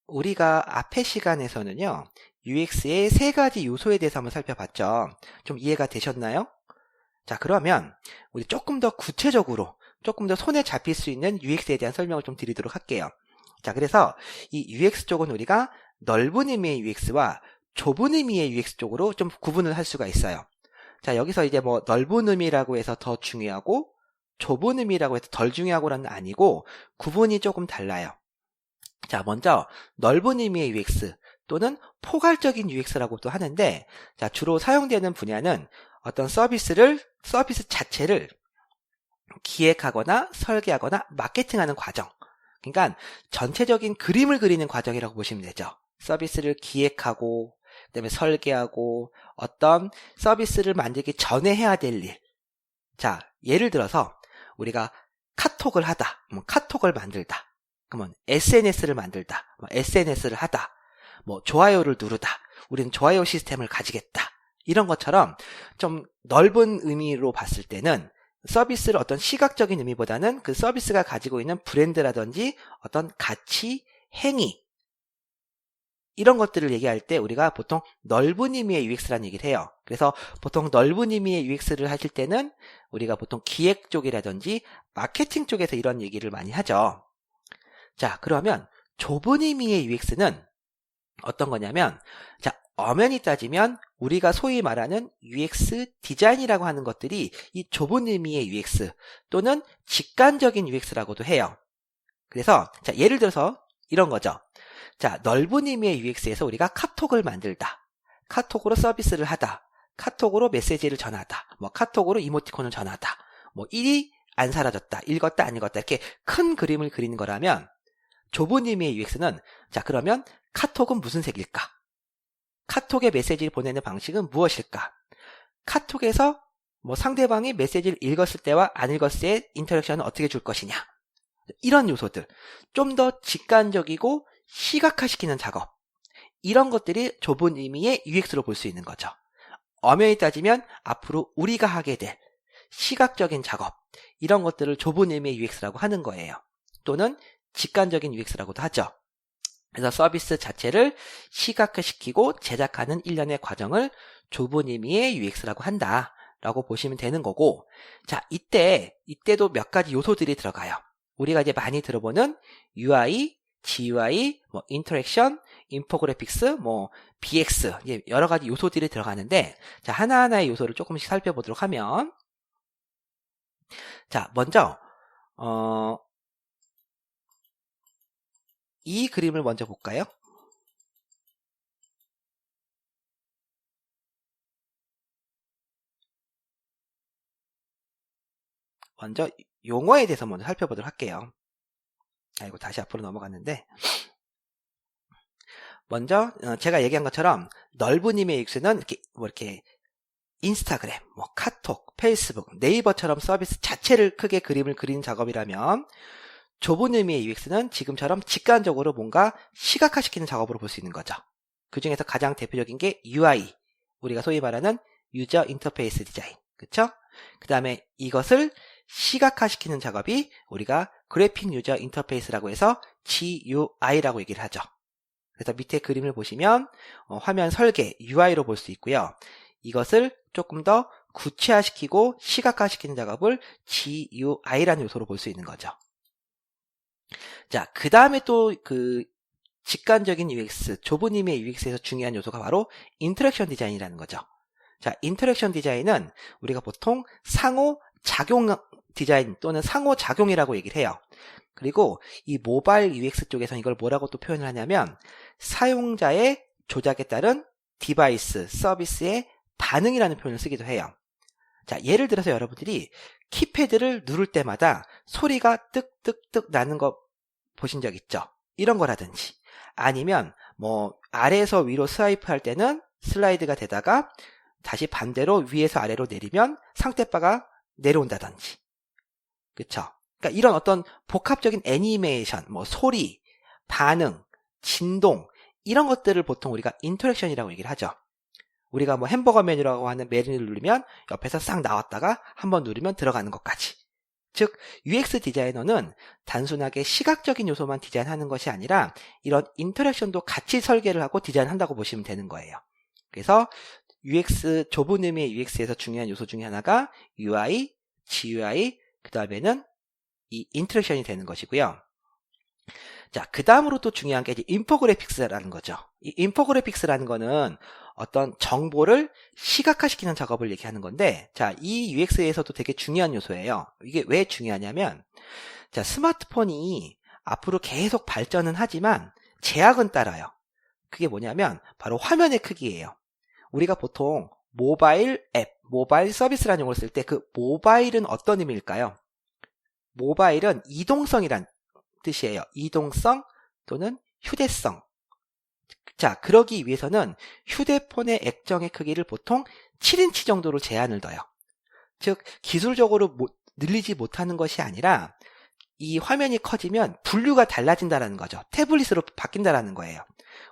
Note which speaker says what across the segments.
Speaker 1: 우리가 앞의 시간에서는요, UX의 세 가지 요소에 대해서 한번 살펴봤죠. 좀 이해가 되셨나요? 자, 그러면 우리 조금 더 구체적으로, 조금 더 손에 잡힐 수 있는 UX에 대한 설명을 좀 드리도록 할게요. 자, 그래서 이 UX 쪽은 우리가 넓은 의미의 UX와 좁은 의미의 UX 쪽으로 좀 구분을 할 수가 있어요. 자, 여기서 이제 뭐 넓은 의미라고 해서 더 중요하고 좁은 의미라고 해서 덜 중요하고는 아니고 구분이 조금 달라요. 자, 먼저 넓은 의미의 UX 또는 포괄적인 UX라고도 하는데, 자, 주로 사용되는 분야는 어떤 서비스 자체를 기획하거나 설계하거나 마케팅하는 과정. 그러니까 전체적인 그림을 그리는 과정이라고 보시면 되죠. 서비스를 기획하고, 그다음에 설계하고, 어떤 서비스를 만들기 전에 해야 될 일. 자, 예를 들어서 우리가 카톡을 하다, 카톡을 만들다. 그러면 SNS를 만들다, SNS를 하다, 좋아요를 누르다, 우리는 좋아요 시스템을 가지겠다. 이런 것처럼 좀 넓은 의미로 봤을 때는 서비스를 어떤 시각적인 의미보다는 그 서비스가 가지고 있는 브랜드라든지 어떤 가치, 행위, 이런 것들을 얘기할 때 우리가 보통 넓은 의미의 UX라는 얘기를 해요. 그래서 보통 넓은 의미의 UX를 하실 때는 우리가 보통 기획 쪽이라든지 마케팅 쪽에서 이런 얘기를 많이 하죠. 자, 그러면 좁은 의미의 UX는 어떤 거냐면, 자, 엄연히 따지면 우리가 소위 말하는 UX 디자인이라고 하는 것들이 이 좁은 의미의 UX 또는 직관적인 UX라고도 해요. 그래서 자, 예를 들어서 이런 거죠. 자, 넓은 의미의 UX에서 우리가 카톡을 만들다, 카톡으로 서비스를 하다, 카톡으로 메시지를 전하다, 카톡으로 이모티콘을 전하다, 일이 안 사라졌다, 읽었다 안 읽었다, 이렇게 큰 그림을 그리는 거라면, 좁은 의미의 UX는 자, 그러면 카톡은 무슨 색일까? 카톡에 메시지를 보내는 방식은 무엇일까? 카톡에서 상대방이 메시지를 읽었을 때와 안 읽었을 때의 인터랙션은 어떻게 줄 것이냐? 이런 요소들, 좀 더 직관적이고 시각화시키는 작업, 이런 것들이 좁은 의미의 UX로 볼 수 있는 거죠. 엄연히 따지면 앞으로 우리가 하게 될 시각적인 작업, 이런 것들을 좁은 의미의 UX라고 하는 거예요. 또는 직관적인 UX라고도 하죠. 그래서 서비스 자체를 시각화시키고 제작하는 일련의 과정을 좁은 의미의 UX라고 한다라고 보시면 되는 거고, 자, 이때도 몇 가지 요소들이 들어가요. 우리가 이제 많이 들어보는 UI, GUI, 인터랙션, 인포그래픽스, BX, 여러 가지 요소들이 들어가는데, 자, 하나하나의 요소를 조금씩 살펴보도록 하면, 자, 먼저 이 그림을 먼저 볼까요? 먼저 용어에 대해서 먼저 살펴보도록 할게요. 아이고, 다시 앞으로 넘어갔는데, 먼저 제가 얘기한 것처럼 넓은 의미의 UX는 이렇게 인스타그램, 카톡, 페이스북, 네이버처럼 서비스 자체를 크게 그림을 그리는 작업이라면, 좁은 의미의 UX는 지금처럼 직관적으로 뭔가 시각화시키는 작업으로 볼 수 있는 거죠. 그 중에서 가장 대표적인 게 UI, 우리가 소위 말하는 유저 인터페이스 디자인, 그쵸? 그 다음에 이것을 시각화시키는 작업이 우리가 그래픽 유저 인터페이스라고 해서 GUI라고 얘기를 하죠. 그래서 밑에 그림을 보시면 화면 설계, UI로 볼 수 있고요. 이것을 조금 더 구체화시키고 시각화시키는 작업을 GUI라는 요소로 볼 수 있는 거죠. 자, 그 다음에 또 직관적인 UX, 좁은 의미의 UX에서 중요한 요소가 바로 인터랙션 디자인이라는 거죠. 자, 인터랙션 디자인은 우리가 보통 상호작용 디자인 또는 상호작용이라고 얘기를 해요. 그리고 이 모바일 UX 쪽에서는 이걸 뭐라고 또 표현을 하냐면, 사용자의 조작에 따른 디바이스, 서비스의 반응이라는 표현을 쓰기도 해요. 자, 예를 들어서 여러분들이 키패드를 누를 때마다 소리가 뜩뜩뜩 나는 거 보신 적 있죠? 이런 거라든지, 아니면 아래에서 위로 스와이프 할 때는 슬라이드가 되다가 다시 반대로 위에서 아래로 내리면 상태바가 내려온다든지, 그쵸? 그러니까 이런 어떤 복합적인 애니메이션, 소리, 반응, 진동, 이런 것들을 보통 우리가 인터랙션이라고 얘기를 하죠. 우리가 햄버거 메뉴라고 하는 메뉴를 누르면 옆에서 싹 나왔다가 한번 누르면 들어가는 것까지. 즉 UX 디자이너는 단순하게 시각적인 요소만 디자인하는 것이 아니라 이런 인터랙션도 같이 설계를 하고 디자인한다고 보시면 되는 거예요. 그래서 UX, 좁은 의미의 UX에서 중요한 요소 중에 하나가 UI, GUI, 그 다음에는 이 인터랙션이 되는 것이고요. 자, 그 다음으로 또 중요한 게 이제 인포그래픽스라는 거죠. 이 인포그래픽스라는 거는 어떤 정보를 시각화시키는 작업을 얘기하는 건데, 자, 이 UX에서도 되게 중요한 요소예요. 이게 왜 중요하냐면, 자, 스마트폰이 앞으로 계속 발전은 하지만 제약은 따라요. 그게 뭐냐면 바로 화면의 크기예요. 우리가 보통 모바일 앱, 모바일 서비스라는 용어를 쓸 때 그 모바일은 어떤 의미일까요? 모바일은 이동성이란 뜻이에요. 이동성 또는 휴대성. 자, 그러기 위해서는 휴대폰의 액정의 크기를 보통 7인치 정도로 제한을 둬요. 즉, 기술적으로 늘리지 못하는 것이 아니라 이 화면이 커지면 분류가 달라진다는 거죠. 태블릿으로 바뀐다는 거예요.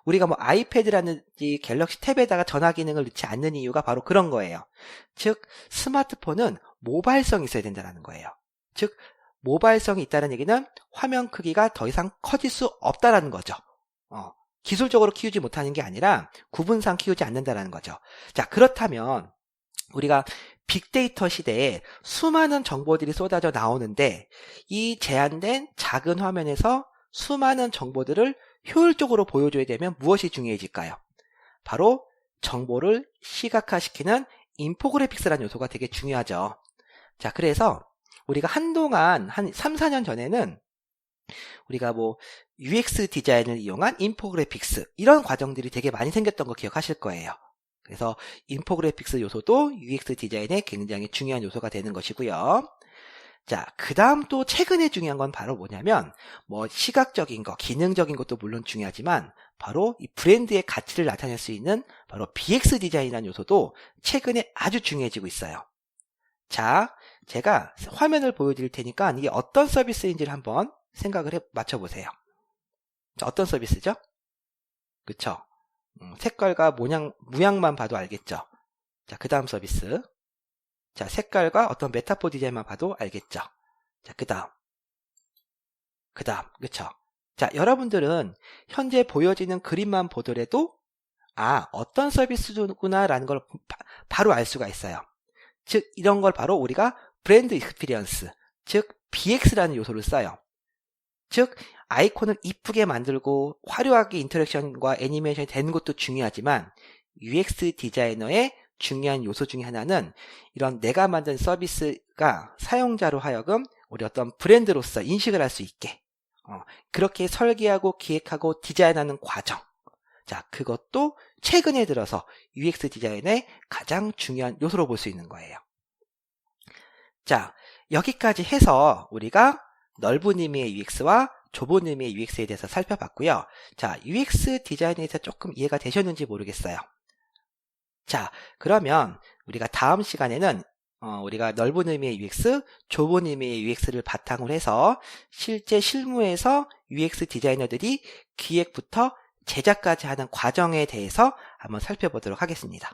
Speaker 1: 우리가 뭐 아이패드라든지 갤럭시 탭에다가 전화 기능을 넣지 않는 이유가 바로 그런 거예요. 즉, 스마트폰은 모바일성이 있어야 된다는 거예요. 즉, 모바일성이 있다는 얘기는 화면 크기가 더 이상 커질 수 없다는 거죠. 기술적으로 키우지 못하는 게 아니라 구분상 키우지 않는다는 거죠. 자, 그렇다면 우리가 빅데이터 시대에 수많은 정보들이 쏟아져 나오는데 이 제한된 작은 화면에서 수많은 정보들을 효율적으로 보여줘야 되면 무엇이 중요해질까요? 바로 정보를 시각화시키는 인포그래픽스라는 요소가 되게 중요하죠. 자, 그래서 우리가 한동안 한 3, 4년 전에는 우리가 뭐 UX 디자인을 이용한 인포그래픽스 이런 과정들이 되게 많이 생겼던 거 기억하실 거예요. 그래서 인포그래픽스 요소도 UX 디자인의 굉장히 중요한 요소가 되는 것이고요. 자, 그 다음 또 최근에 중요한 건 바로 뭐냐면 뭐 시각적인 거, 기능적인 것도 물론 중요하지만 바로 이 브랜드의 가치를 나타낼 수 있는 바로 BX 디자인이라는 요소도 최근에 아주 중요해지고 있어요. 자, 제가 화면을 보여드릴 테니까 이게 어떤 서비스인지를 한번 생각을 맞춰보세요. 자, 어떤 서비스죠? 그쵸? 색깔과 모양만 봐도 알겠죠? 자, 그 다음 서비스. 자, 색깔과 어떤 메타포 디자인만 봐도 알겠죠? 자, 그 다음. 그쵸? 자, 여러분들은 현재 보여지는 그림만 보더라도 어떤 서비스구나라는 걸 바로 알 수가 있어요. 즉, 이런 걸 바로 우리가 브랜드 익스피리언스, 즉 BX라는 요소를 써요. 즉, 아이콘을 이쁘게 만들고 화려하게 인터랙션과 애니메이션이 되는 것도 중요하지만 UX 디자이너의 중요한 요소 중에 하나는 이런 내가 만든 서비스가 사용자로 하여금 우리 어떤 브랜드로서 인식을 할 수 있게 그렇게 설계하고 기획하고 디자인하는 과정. 자, 그것도 최근에 들어서 UX 디자인의 가장 중요한 요소로 볼 수 있는 거예요. 자, 여기까지 해서 우리가 넓은 의미의 UX와 좁은 의미의 UX에 대해서 살펴봤고요. 자, UX 디자인에 대해서 조금 이해가 되셨는지 모르겠어요. 자, 그러면 우리가 다음 시간에는 우리가 넓은 의미의 UX, 좁은 의미의 UX를 바탕으로 해서 실제 실무에서 UX 디자이너들이 기획부터 제작까지 하는 과정에 대해서 한번 살펴보도록 하겠습니다.